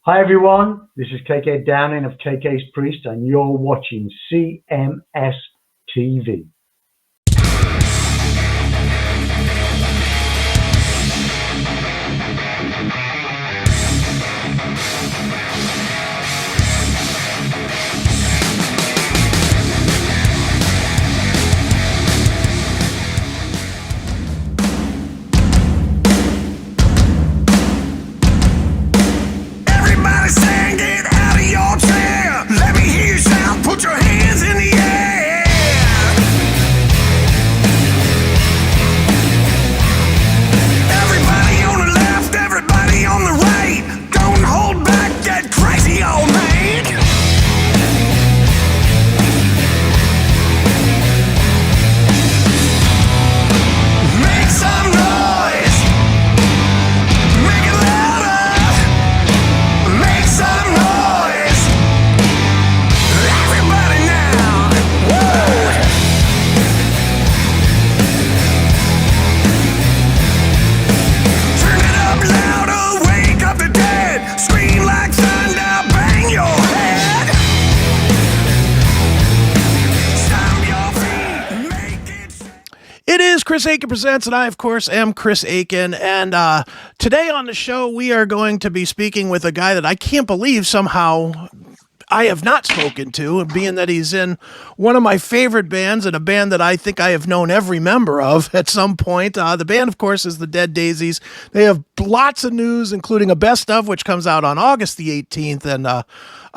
Hi everyone, this is KK Downing of KK's Priest, and you're watching CMS TV. Put your hands in the air. Everybody on the left, everybody on the right. Don't hold back that crazy old man. Make some noise. Make it louder. Make some noise. Everybody now, whoa! Turn it up louder, wake up the dead. Scream like thunder, bang your head. Stomp your feet, make it. It is Chris Akin Presents, and I, of course, am Chris Akin. And today on the show, we are going to be speaking with a guy that I can't believe somehow I have not spoken to, being that he's in one of my favorite bands and a band that I think I have known every member of at some point. The band, of course, is the Dead Daisies. They have lots of news, including a best of, which comes out on August the 18th, and a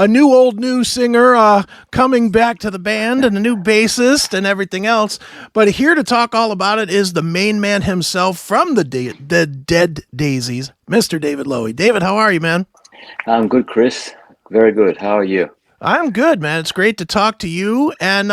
new singer coming back to the band, and a new bassist and everything else. But here to talk all about it is the main man himself from the Dead Daisies, Mr. David Lowy. David, how are you, man? I'm good, Chris. Very good. How are you? I'm good, man. It's great to talk to you. And,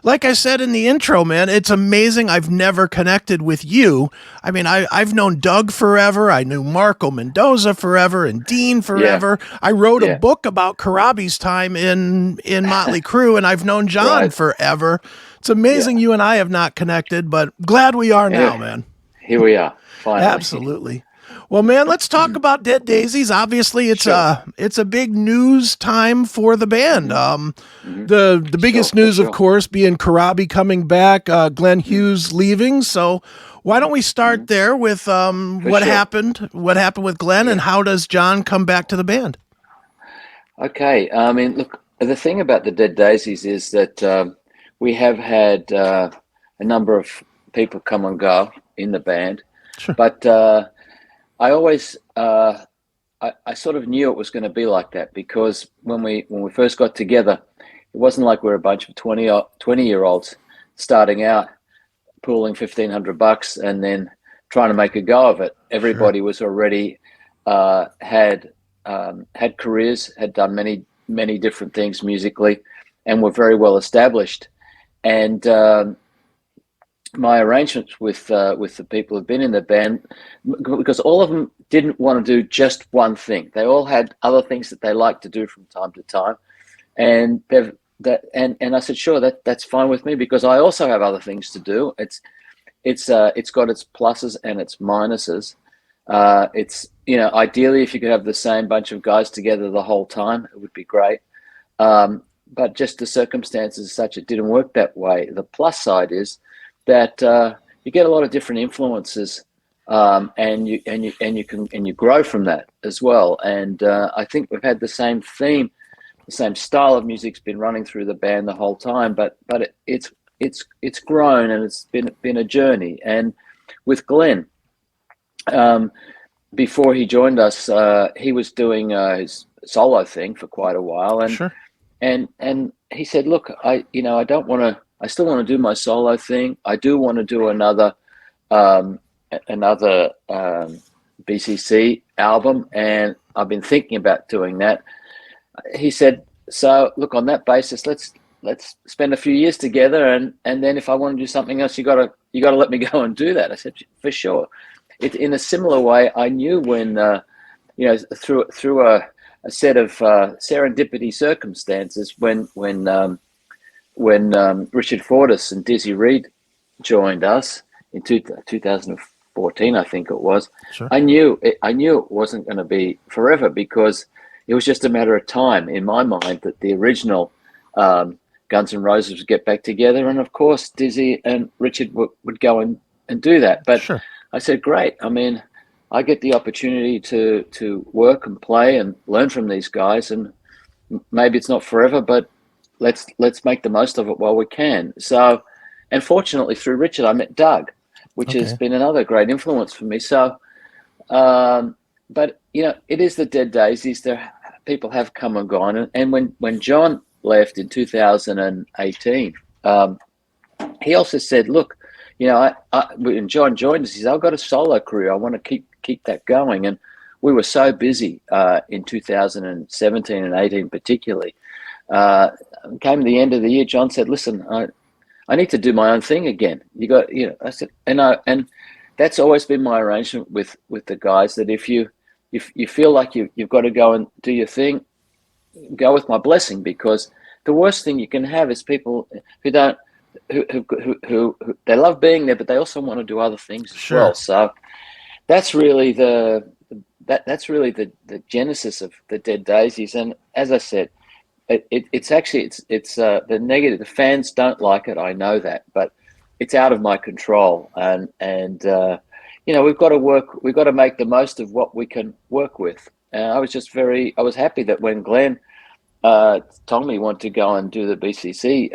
like I said in the intro, man, it's amazing I've never connected with you. I mean, I've known Doug forever. I knew Marco Mendoza forever and Dean forever. Yeah. I wrote a book about Corabi's time in Motley Crue, and I've known John forever. It's amazing you and I have not connected, but glad we are now, man. Here we are, finally. Absolutely. Well, man, let's talk about Dead Daisies. Obviously, it's a big news time for the band. The biggest news, of course, being Corabi coming back, Glenn Hughes leaving. So why don't we start there with what happened with Glenn, and how does John come back to the band? Okay. I mean, look, the thing about the Dead Daisies is that we have had a number of people come and go in the band, but I always, I sort of knew it was going to be like that, because when we first got together, it wasn't like we were a bunch of 20-year-olds starting out, pooling $1,500 and then trying to make a go of it. Everybody was already had careers, had done many different things musically, and were very well established. And my arrangements with the people who've been in the band, because all of them didn't want to do just one thing. They all had other things that they liked to do from time to time, and and I said, sure, that's fine with me, because I also have other things to do. It's got its pluses and its minuses. It's, ideally, if you could have the same bunch of guys together the whole time, it would be great. But just the circumstances such, it didn't work that way. The plus side is that you get a lot of different influences, and you grow from that as well. And I think we've had the same theme, the same style of music's been running through the band the whole time. But it's grown, and it's been a journey. And with Glenn, before he joined us, he was doing his solo thing for quite a while, and and he said, look, I still want to do my solo thing. I do want to do another BCC album, and I've been thinking about doing that. He said, so look, on that basis, let's spend a few years together, and then if I want to do something else, you gotta let me go and do that. I said, for sure. In a similar way, I knew when through a set of serendipity circumstances when Richard Fortas and Dizzy Reed joined us in 2004 2014, I think it was. Sure. I knew it wasn't going to be forever, because it was just a matter of time in my mind that the original Guns N' Roses would get back together, and of course Dizzy and Richard would go and do that. But Sure. I said, great. I mean, I get the opportunity to work and play and learn from these guys, and maybe it's not forever, but let's make the most of it while we can. So, and fortunately through Richard, I met Doug, which has been another great influence for me. So, but you know, it is the Dead Daisies. People have come and gone, and when John left in 2018, he also said, look, you know, when John joined us, he said, I've got a solo career. I want to keep that going. And we were so busy in 2017 and 18 particularly. Came the end of the year, John said, listen, I need to do my own thing again. I said, and that's always been my arrangement with the guys, that if you feel like you've got to go and do your thing, go with my blessing, because the worst thing you can have is people who don't, who they love being there, but they also want to do other things as well. So that's really the genesis of the Dead Daisies. And as I said, it's actually the negative. The fans don't like it. I know that, but it's out of my control. And you know, we've got to make the most of what we can work with. And I was happy that when Glenn told me he wanted to go and do the BCC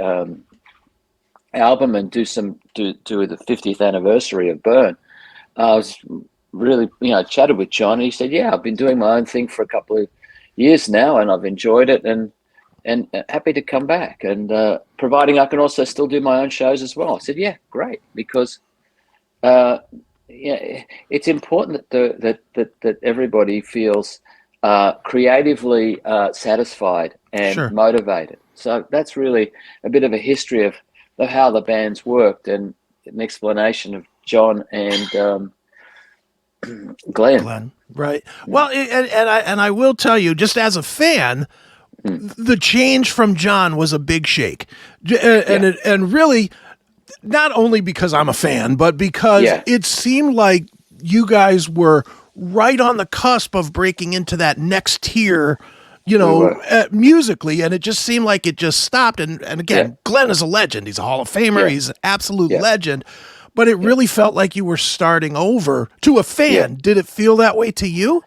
album and do the 50th anniversary of Burn, I was really, you know, chatted with John, and he said, yeah, I've been doing my own thing for a couple of years now, and I've enjoyed it, and happy to come back, and providing I can also still do my own shows as well. I said, yeah, great, because yeah, it's important that everybody feels creatively satisfied and motivated. So that's really a bit of a history of how the band's worked, and an explanation of John and Glenn. Right. Well, and I will tell you, just as a fan, the change from John was a big shake, and really, not only because I'm a fan, but because it seemed like you guys were right on the cusp of breaking into that next tier, you know, musically, and it just seemed like it just stopped. And again, Glenn is a legend. He's a Hall of Famer. He's an absolute legend. But it really felt like you were starting over to a fan. Yeah. Did it feel that way to you?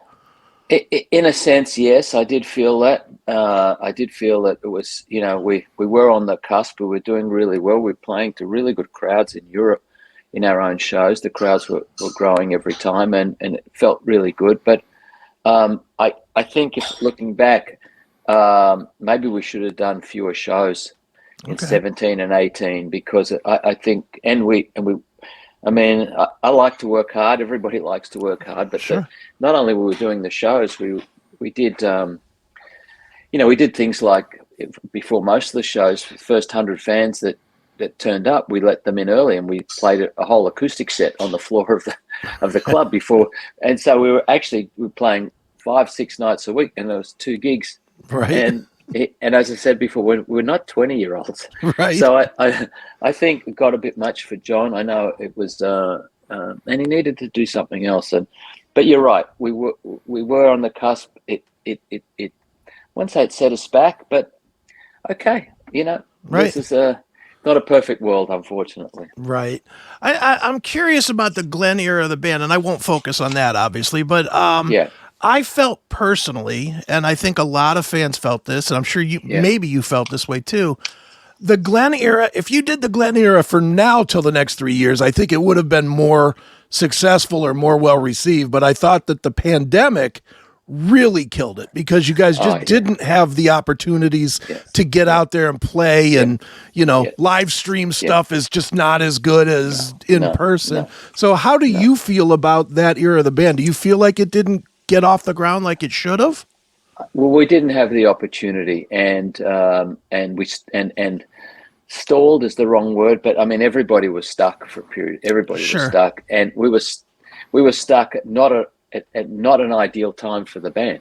In a sense, yes, I did feel that. I did feel that it was, you know, we were on the cusp. We were doing really well. We were playing to really good crowds in Europe in our own shows. The crowds were growing every time, and it felt really good. But I think, if looking back, maybe we should have done fewer shows in 17 and 18, because I think, I mean, I like to work hard. Everybody likes to work hard, but not only were we doing the shows, we did, you know, we did things like, before most of the shows, the first 100 fans that turned up, we let them in early, and we played a whole acoustic set on the floor of the club before. And so we were playing 5-6 nights a week, and there was 2 gigs. Right. And as I said before, we're not 20-year-olds. Right. So I think it got a bit much for John. I know it was, and he needed to do something else. But you're right. We were on the cusp. It won't say it set us back, but okay, you know, this is not a perfect world, unfortunately. Right. I'm curious about the Glenn era of the band, and I won't focus on that, obviously, but I felt personally, and I think a lot of fans felt this, and I'm sure maybe you felt this way too, the Glenn era, if you did the Glenn era for now till the next 3 years, I think it would have been more successful or more well received. But I thought that the pandemic really killed it, because you guys just didn't have the opportunities to get out there and play, and you know, live stream stuff is just not as good as in person. No. So how do you feel about that era of the band? Do you feel like it didn't get off the ground like it should have? Well, we didn't have the opportunity, and stalled is the wrong word, but I mean, everybody was stuck for a period. Everybody was stuck, and we were stuck at not an ideal time for the band.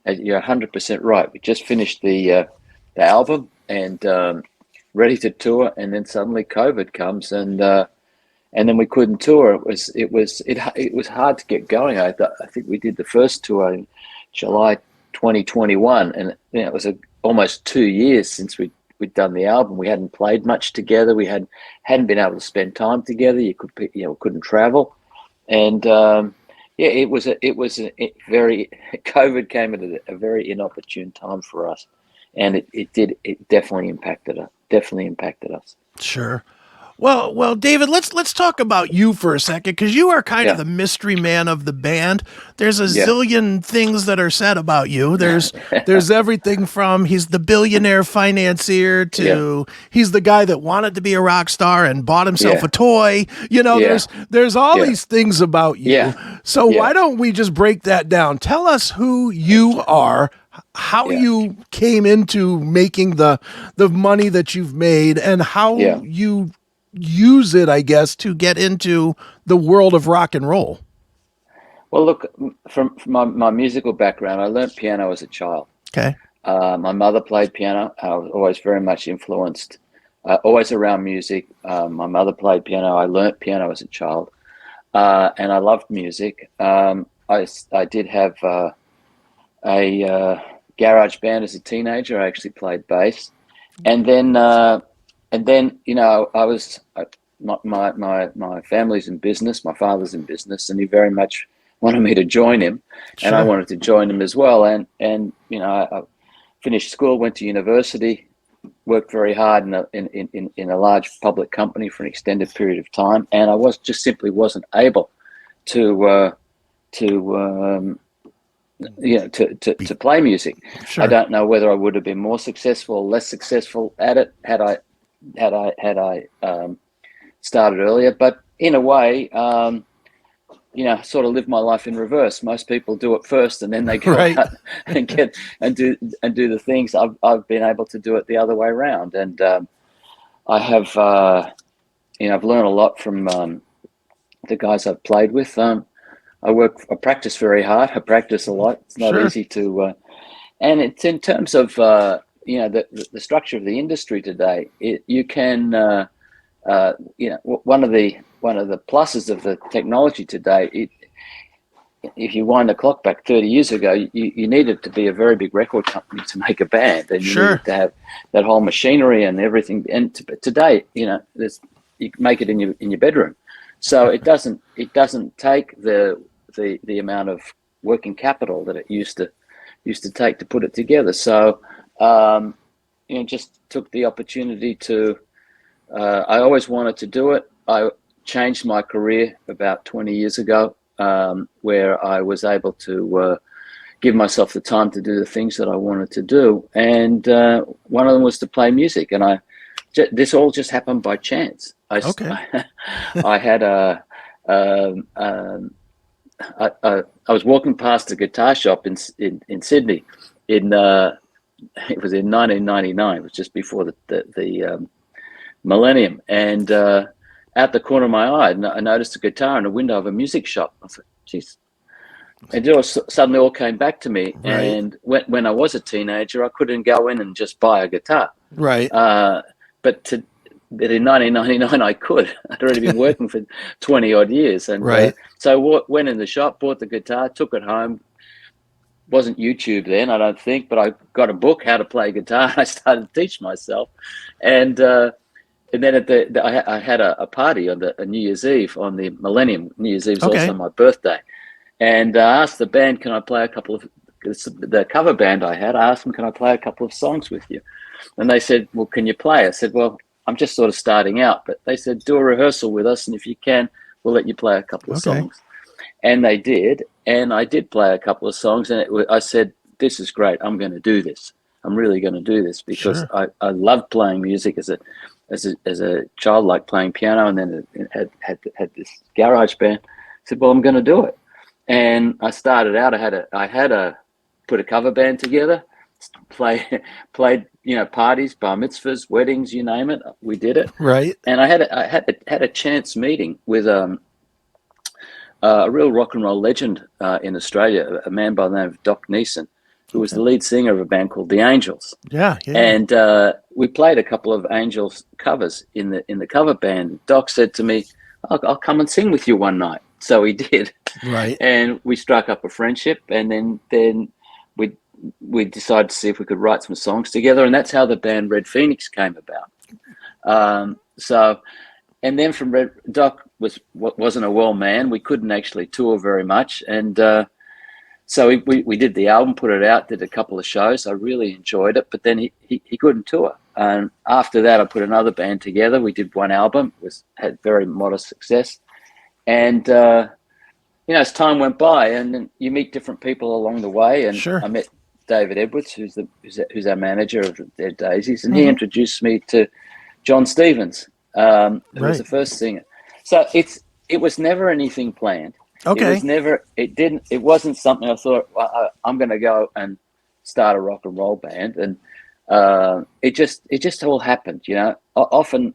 You're 100% right. We just finished the album and ready to tour, and then suddenly COVID comes, and and then we couldn't tour. It was hard to get going. I think we did the first tour in July 2021, and it was almost 2 years since we'd done the album. We hadn't played much together. We hadn't been able to spend time together. Couldn't travel, and it was very COVID came at a very inopportune time for us, and it definitely impacted us. Sure. Well, David, let's talk about you for a second, because you are kind of the mystery man of the band. There's a zillion things that are said about you. There's everything from he's the billionaire financier to he's the guy that wanted to be a rock star and bought himself a toy. There's all these things about you. Yeah. So why don't we just break that down? Tell us who you are, how you came into making the money that you've made, and how you use it, I guess, to get into the world of rock and roll. Well, look, from my musical background, I learned piano as a child. Okay. My mother played piano. I was always very much influenced, always around music. My mother played piano. I learned piano as a child, and I loved music. I did have a garage band as a teenager. I actually played bass, and then I was my family's in business. My father's in business, and he very much wanted me to join him, and I wanted to join him as well. And I finished school, went to university, worked very hard in a large public company for an extended period of time, and I simply wasn't able to play music. Sure. I don't know whether I would have been more successful or less successful at it had I started earlier. But in a way, sort of live my life in reverse. Most people do it first, and then they go out and do the things. I've been able to do it the other way around, and I have I've learned a lot from the guys I've played with. I practice very hard. I practice a lot. It's not easy to, and it's in terms of the structure of the industry today. You can one of the pluses of the technology today. If you wind the clock back 30 years ago, you needed to be a very big record company to make a band, and you needed to have that whole machinery and everything. And today, you make it in your bedroom. So it doesn't take the amount of working capital that it used to take to put it together. So just took the opportunity to. I always wanted to do it. I changed my career about 20 years ago, where I was able to give myself the time to do the things that I wanted to do, and one of them was to play music. And this all just happened by chance. I had I was walking past a guitar shop in Sydney it was in 1999. It was just before the millennium, and out the corner of my eye, I noticed a guitar in a window of a music shop. I thought, geez. And it suddenly all came back to me. Right. And when I was a teenager, I couldn't go in and just buy a guitar. Right. But in 1999, I could. I'd already been working for 20 odd years. And so went in the shop, bought the guitar, took it home. Wasn't YouTube then, I don't think, but I got a book, How to Play Guitar. I started to teach myself. And then I had a party on a New Year's Eve on the millennium. New Year's Eve was also my birthday. And I asked the band, can I play a couple of, the cover band I had, I asked them, can I play a couple of songs with you? And they said, well, can you play? I said, well, I'm just sort of starting out. But they said, do a rehearsal with us, and if you can, we'll let you play a couple of songs. And they did. And I did play a couple of songs, and I said, this is great. I'm going to do this. I'm really going to do this because I love playing music as a child, like playing piano, and then it had this garage band. I said, well, I'm going to do it. And I started out. I had a put a cover band together, played parties, bar mitzvahs, weddings, you name it. We did it. Right. And I had a chance meeting with a real rock and roll legend in Australia, a man by the name of Doc Neeson, who was the lead singer of a band called the Angels. Yeah. And we played a couple of Angels covers in the cover band. Doc said to me, I'll come and sing with you one night. So he did. Right. And we struck up a friendship, and then we decided to see if we could write some songs together, and that's how the band Red Phoenix came about. And then from Doc wasn't a well man. We couldn't actually tour very much, and so we did the album, put it out, did a couple of shows. I really enjoyed it, but then he couldn't tour. And after that, I put another band together. We did one album. Had very modest success, and as time went by, and then you meet different people along the way, and Sure. I met David Edwards, who's our manager of Dead Daisies, and he introduced me to John Stevens, who was the first singer. So it was never anything planned. Okay. It wasn't something I thought, well, I'm going to go and start a rock and roll band, and it just all happened. Often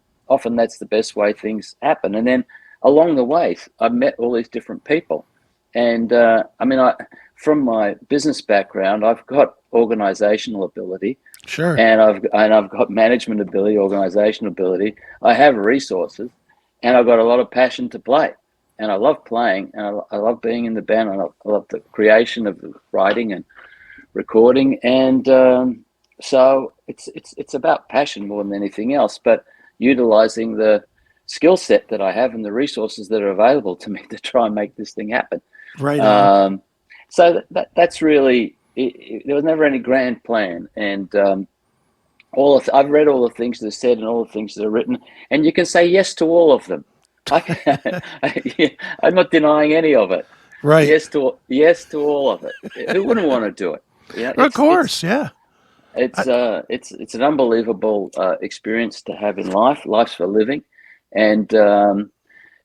that's the best way things happen. And then along the way, I met all these different people, and from my business background, I've got organizational ability. Sure. And I've got management ability, organizational ability. I have resources, and I've got a lot of passion to play. And I love playing, and I love being in the band. I love the creation of the writing and recording, and so it's about passion more than anything else. But utilizing the skill set that I have and the resources that are available to me to try and make this thing happen. Right. So that's really. There was never any grand plan, and I've read all the things that are said and all the things that are written, and you can say yes to all of them. I'm not denying any of it. Right. Yes to all of it. Who wouldn't want to do it? Yeah, Of course. Yeah. It's an unbelievable experience to have in life. Life's for living, and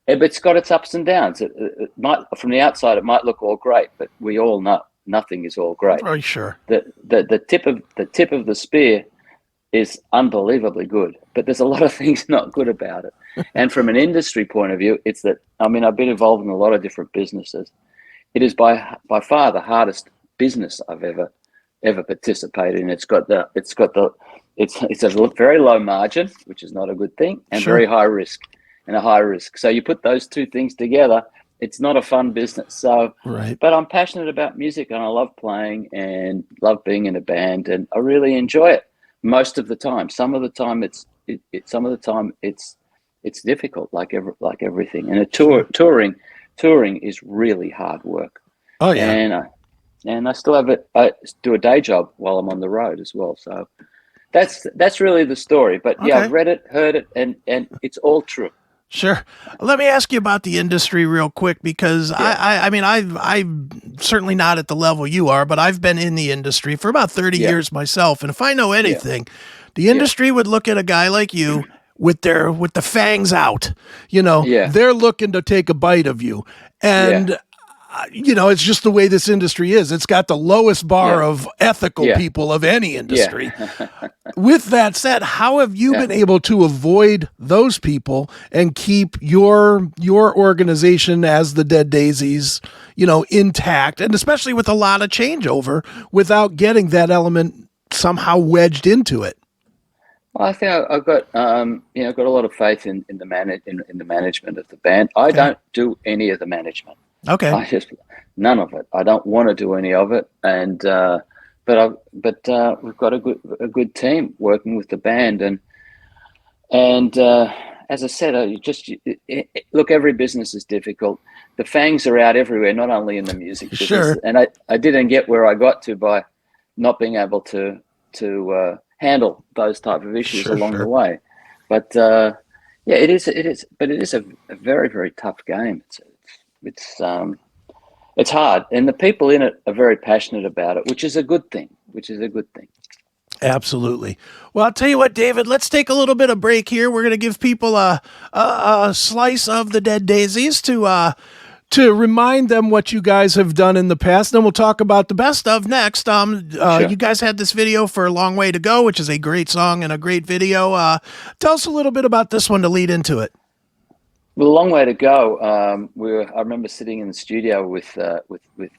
it's got its ups and downs. It might, from the outside, it might look all great, but we all know nothing is all great. Oh, sure. The tip of the spear is unbelievably good, but there's a lot of things not good about it. And from an industry point of view, it's that, I've been involved in a lot of different businesses. It is by far the hardest business I've ever participated in. It's a very low margin, which is not a good thing, and Sure. very high risk. So you put those two things together, it's not a fun business. So, Right. But I'm passionate about music, and I love playing and love being in a band, and I really enjoy it most of the time. Some of the time it's difficult, like everything. And touring is really hard work. Oh yeah. And I still I do a day job while I'm on the road as well. So that's really the story. But yeah, Okay. I've read it, heard it, and it's all true. Sure. Let me ask you about the industry real quick, because I'm certainly not at the level you are, but I've been in the industry for about 30 years myself. And if I know anything, the industry would look at a guy like you with the fangs out, they're looking to take a bite of you. And, it's just the way this industry is. It's got the lowest bar of ethical people of any industry. With that said, how have you been able to avoid those people and keep your organization as the Dead Daisies, intact, and especially with a lot of changeover, without getting that element somehow wedged into it? Well, I think I've got I've got a lot of faith in the management of the band. I don't do any of the management. Okay. None of it. I don't want to do any of it, and but we've got a good team working with the band, and as I said, look. Every business is difficult. The fangs are out everywhere, not only in the music business. Sure. And I didn't get where I got to by not being able to handle those type of issues along the way. But it is a very, very tough game. It's hard, and the people in it are very passionate about it, which is a good thing. Absolutely. Well, I'll tell you what, David, let's take a little bit of break here. We're going to give people a slice of the Dead Daisies to remind them what you guys have done in the past. Then we'll talk about the best of next. Sure. You guys had this video for A Long Way to Go, which is a great song and a great video. Tell us a little bit about this one to lead into it. Well, A Long Way to Go. I remember sitting in the studio with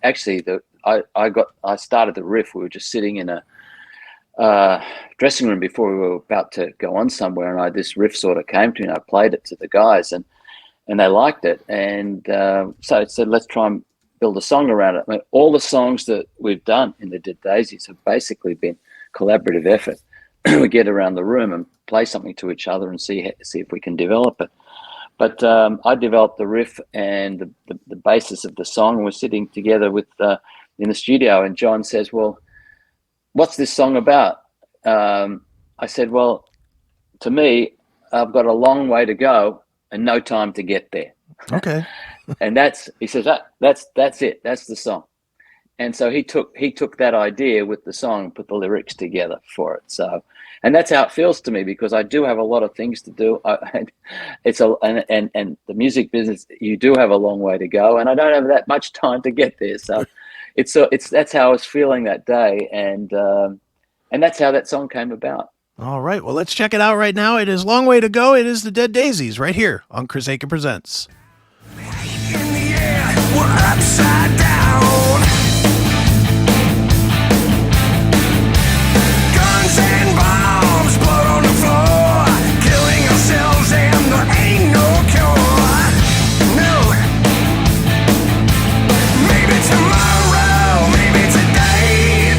actually I started the riff. We were just sitting in a dressing room before we were about to go on somewhere, and this riff sort of came to me, and I played it to the guys, and they liked it. And so it said, let's try and build a song around it. I mean, all the songs that we've done in the Dead Daisies have basically been collaborative effort. We get around the room and play something to each other and see if we can develop it. But I developed the riff and the basis of the song, and we're sitting together in the studio, and John says, well, what's this song about? I said, well, to me, I've got a long way to go and no time to get there. Okay. And he says, that's it. That's the song. And so he took that idea with the song and put the lyrics together for it. So, and that's how it feels to me, because I do have a lot of things to do. And the music business, you do have a long way to go, and I don't have that much time to get there. So that's how I was feeling that day. And that's how that song came about. All right. Well, let's check it out right now. It is Long Way to Go. It is the Dead Daisies right here on Chris Akin Presents. In the air, we're upside down. Guns and bombs, blood on the floor, killing ourselves and there ain't no cure. No. Maybe tomorrow, maybe today.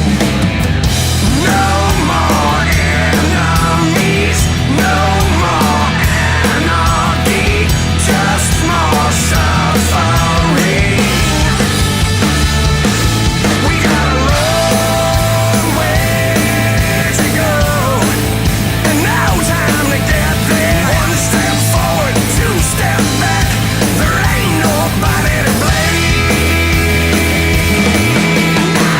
No more enemies, no more anarchy, just more suffering. We got a long way to go, and no time to get there. One step forward, two step back. There ain't nobody to blame. No.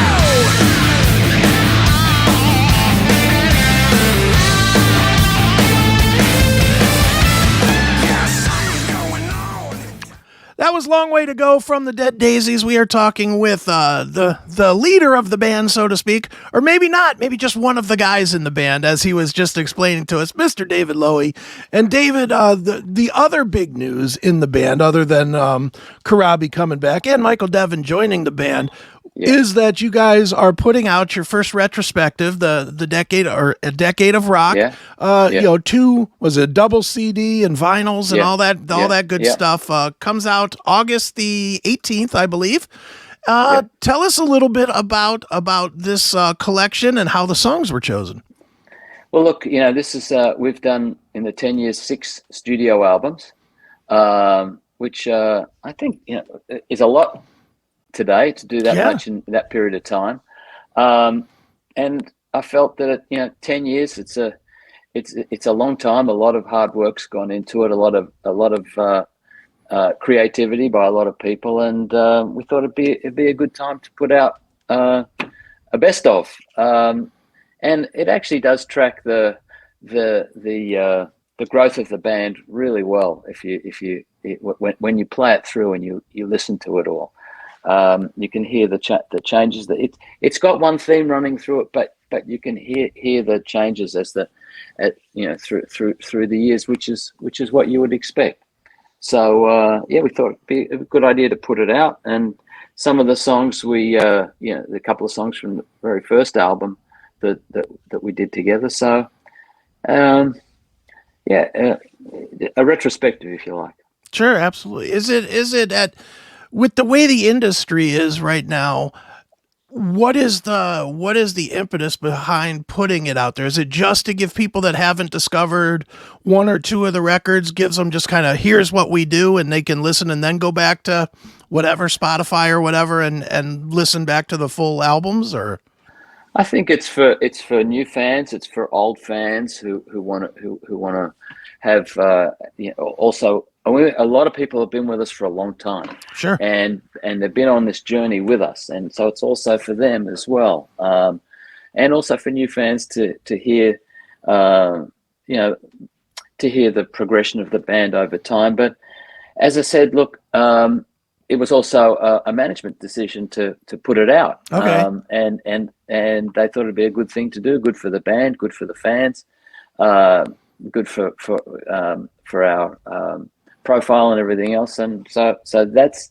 Yes, I'm going on. That was Long Way to Go from the Dead Daisies. We are talking with the leader of the band, so to speak, or maybe not, maybe just one of the guys in the band, as he was just explaining to us, Mr. David Lowy. And David, the other big news in the band, other than Corabi coming back and Michael Devin joining the band, is that you guys are putting out your first retrospective, the decade or a decade of rock. Was it double CD and vinyls and all that good stuff. Comes out August the 18th, I believe. Tell us a little bit about this collection and how the songs were chosen. Well, look, this is we've done in the 10 years 6 studio albums, which I think is a lot today to do that much in that period of time. And I felt that 10 years it's a long time. A lot of hard work's gone into it. A lot of creativity by a lot of people, and we thought it'd be a good time to put out a best of. And it actually does track the growth of the band really well. When you play it through and you listen to it all, you can hear the changes. That it's got one theme running through it, but you can hear the changes through the years, which is what you would expect. So we thought it'd be a good idea to put it out. And some of the songs the couple of songs from the very first album that we did together. So a retrospective, if you like. Sure, absolutely. Is it with the way the industry is right now, what is the impetus behind putting it out there? Is it just to give people that haven't discovered one or two of the records, gives them just kind of, here's what we do, and they can listen and then go back to whatever, Spotify or whatever, and listen back to the full albums? Or I think it's for new fans, it's for old fans who want to have also. A lot of people have been with us for a long time, sure, and they've been on this journey with us, and so it's also for them as well, and also for new fans to hear, to hear the progression of the band over time. But as I said, look, it was also a management decision to put it out, okay, and they thought it'd be a good thing to do, good for the band, good for the fans, good for our profile and everything else. And so that's,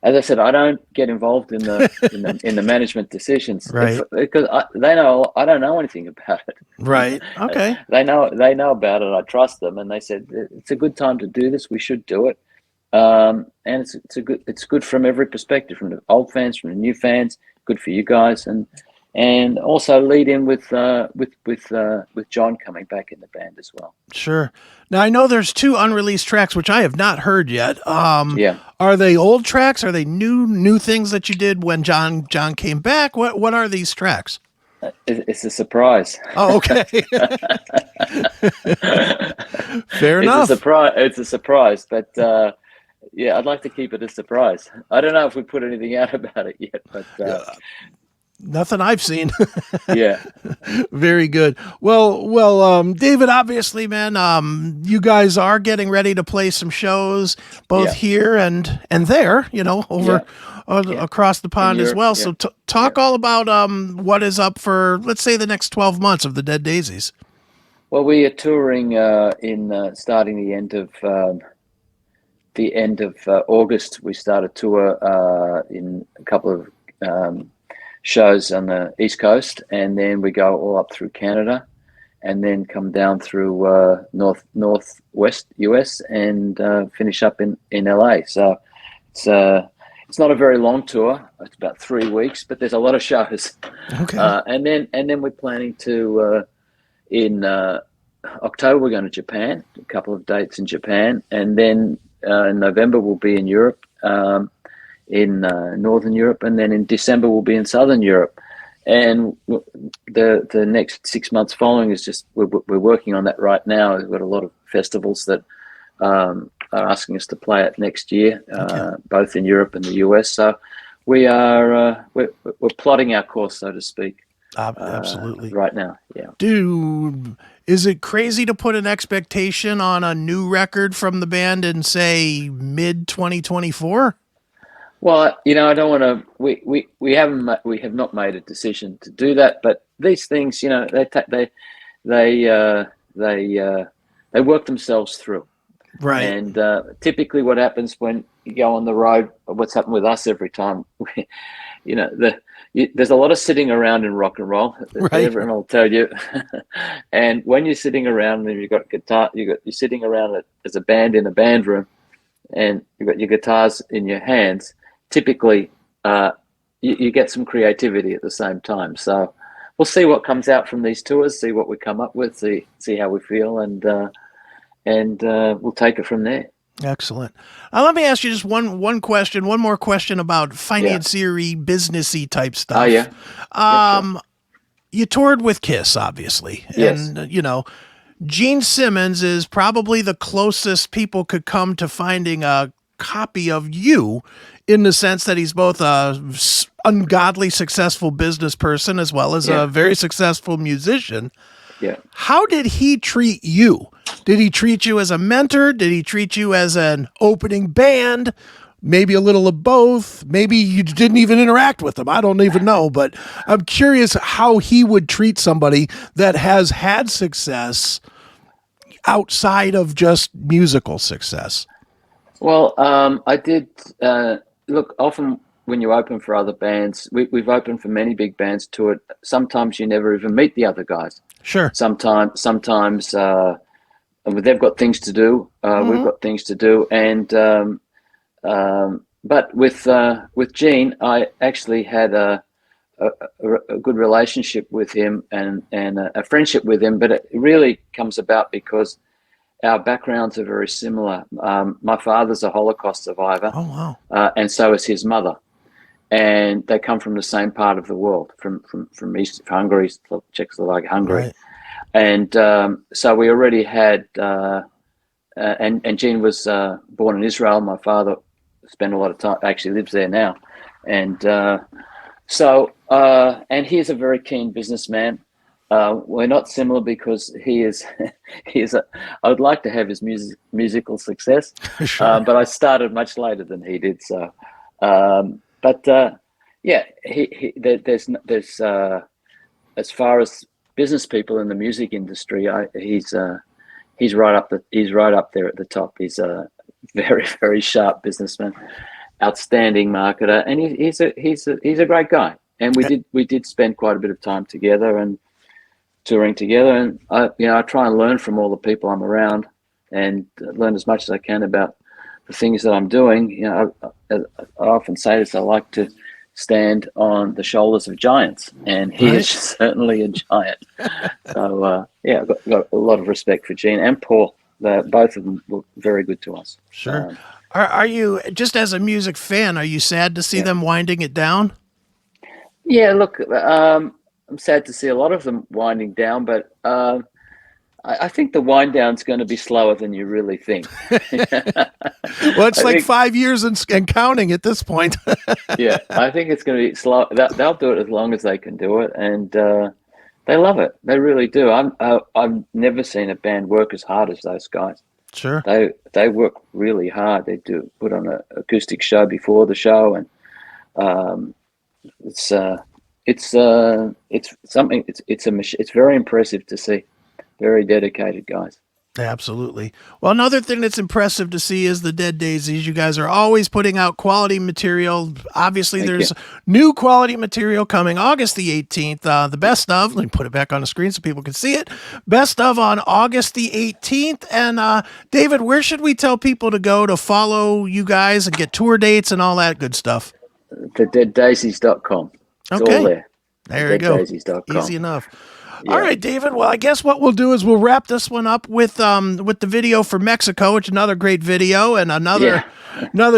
as I said, I don't get involved in the management decisions, right? Because they know I don't know anything about it, right? Okay, they know about it. I trust them, and they said it's a good time to do this. We should do it. and it's good from every perspective, from the old fans, from the new fans. Good for you guys, and also lead in with John coming back in the band as well. Sure. Now I know there's 2 unreleased tracks which I have not heard yet. Yeah. Are they old tracks? Are they new things that you did when John came back? What are these tracks? It's a surprise. Oh, okay. Fair enough. It's a surprise, but yeah, I'd like to keep it a surprise. I don't know if we put anything out about it yet, but nothing I've seen. Yeah. Very good. Well, David, obviously, man, you guys are getting ready to play some shows both here and there, over across the pond as well. So talk all about what is up for, let's say, the next 12 months of the Dead Daisies. Well, we are touring in starting the end of August. We start a tour in a couple of shows on the East Coast, and then we go all up through Canada, and then come down through northwest US and finish up in LA. So it's not a very long tour. It's about 3 weeks, but there's a lot of shows. Okay. And then we're planning to in October we're going to Japan, a couple of dates in Japan, and then in November we'll be in Europe, in Northern Europe, and then in December we'll be in Southern Europe. And the next 6 months following is just we're working on that right now. We've got a lot of festivals that are asking us to play it next year, both in Europe and the US. So we are we're plotting our course, so to speak. Absolutely. Right now, yeah. Dude, is it crazy to put an expectation on a new record from the band in, say, mid 2024? Well, I don't want to. We have not made a decision to do that, but these things, they work themselves through. Right. And typically, what happens when you go on the road, what's happened with us every time, there's a lot of sitting around in rock and roll. Right. Everyone will tell you. And when you're sitting around and you've got guitar, you're sitting around as a band in a band room, and you've got your guitars in your hands. Typically, you get some creativity at the same time. So we'll see what comes out from these tours, see what we come up with, see how we feel, and we'll take it from there. Excellent. Let me ask you just one more question about financier businessy type stuff. Oh, yeah. Sure. You toured with Kiss, obviously. Yes. And, Gene Simmons is probably the closest people could come to finding a copy of you, in the sense that he's both a ungodly successful business person as well as a very successful musician. Yeah. How did he treat you? Did he treat you as a mentor? Did he treat you as an opening band? Maybe a little of both. Maybe you didn't even interact with him. I don't even know, but I'm curious how he would treat somebody that has had success outside of just musical success. Well, I did look. Often when you open for other bands, we've opened for many big bands to it. Sometimes you never even meet the other guys. Sure. Sometimes they've got things to do. We've got things to do, and but with Gene, I actually had a good relationship with him and a friendship with him. But it really comes about because our backgrounds are very similar. My father's a Holocaust survivor. Oh, wow. And so is his mother. And they come from the same part of the world, from East Hungary, Czechoslovakia, Hungary. Right. And so we already had, and Gene was born in Israel. My father spent a lot of time, actually lives there now. And and he is a very keen businessman. We're not similar because he is I would like to have his musical success, Sure. but I started much later than he did. So, there's as far as business people in the music industry, he's right up there at the top. He's a very, very sharp businessman, outstanding marketer, and he's a great guy. And we did spend quite a bit of time together and touring together, and I try and learn from all the people I'm around and learn as much as I can about things that I'm doing, I often say this: I like to stand on the shoulders of giants, and he is certainly a giant. So I've got a lot of respect for Gene and Paul. Both of them were very good to us. Sure. Are you, just as a music fan, are you sad to see them winding it down? Yeah, look, I'm sad to see a lot of them winding down, but I think the wind down's going to be slower than you really think. Well, it's like 5 years and counting at this point. Yeah, I think it's going to be slow. They'll do it as long as they can do it, and they love it. They really do. I've never seen a band work as hard as those guys. Sure. They work really hard. They do put on an acoustic show before the show, and it's something. It's very impressive to see. Very dedicated guys. Absolutely. Well, another thing that's impressive to see is the Dead Daisies. You guys are always putting out quality material. Obviously, there's new quality material coming August the 18th. The best of, let me put it back on the screen so people can see it. Best of on August the 18th. And David, where should we tell people to go to follow you guys and get tour dates and all that good stuff? The deaddaisies.com. It's all there. There you go. Deaddaisies.com. Easy enough. Yeah. All right, David. Well, I guess what we'll do is we'll wrap this one up with the video for Mexico, which is another great video, and another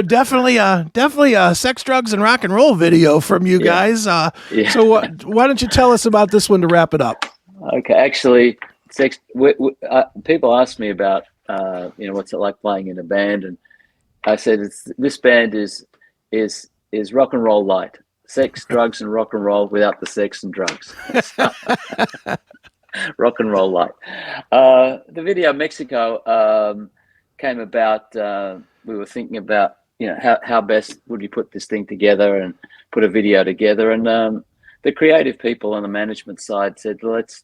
definitely a sex, drugs, and rock and roll video from you guys. So why don't you tell us about this one to wrap it up? Okay, actually, people ask me about what's it like playing in a band, and I said this band is rock and roll light. Sex, drugs, and rock and roll without the sex and drugs. Rock and roll light. The video Mexico came about. We were thinking about how best would we put this thing together and put a video together. And the creative people on the management side said, let's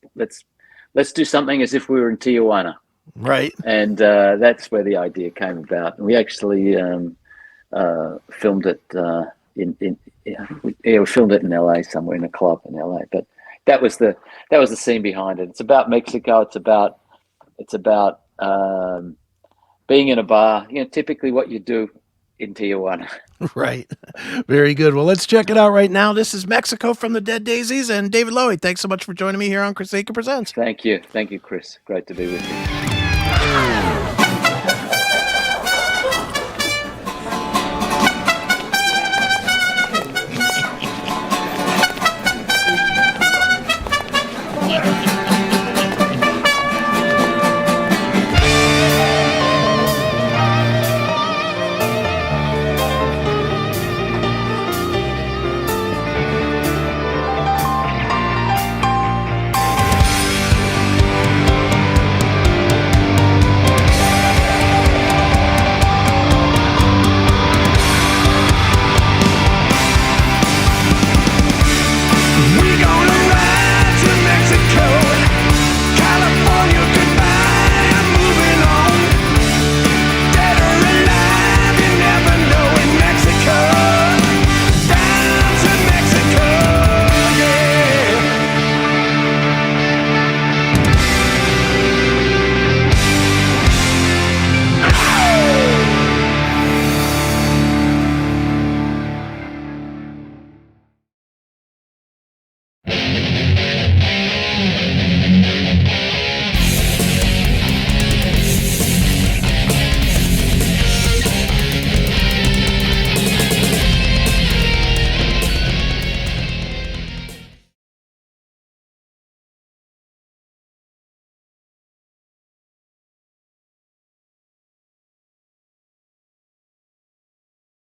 do something as if we were in Tijuana. Right. And that's where the idea came about. And we actually filmed it. We filmed it in LA, somewhere in a club in LA. But that was the scene behind it. It's about Mexico. It's about being in a bar. Typically what you do in Tijuana. Right. Very good. Well, let's check it out right now. This is Mexico from the Dead Daisies, and David Lowy. Thanks so much for joining me here on CHRIS Akin Presents. Thank you, Chris. Great to be with you.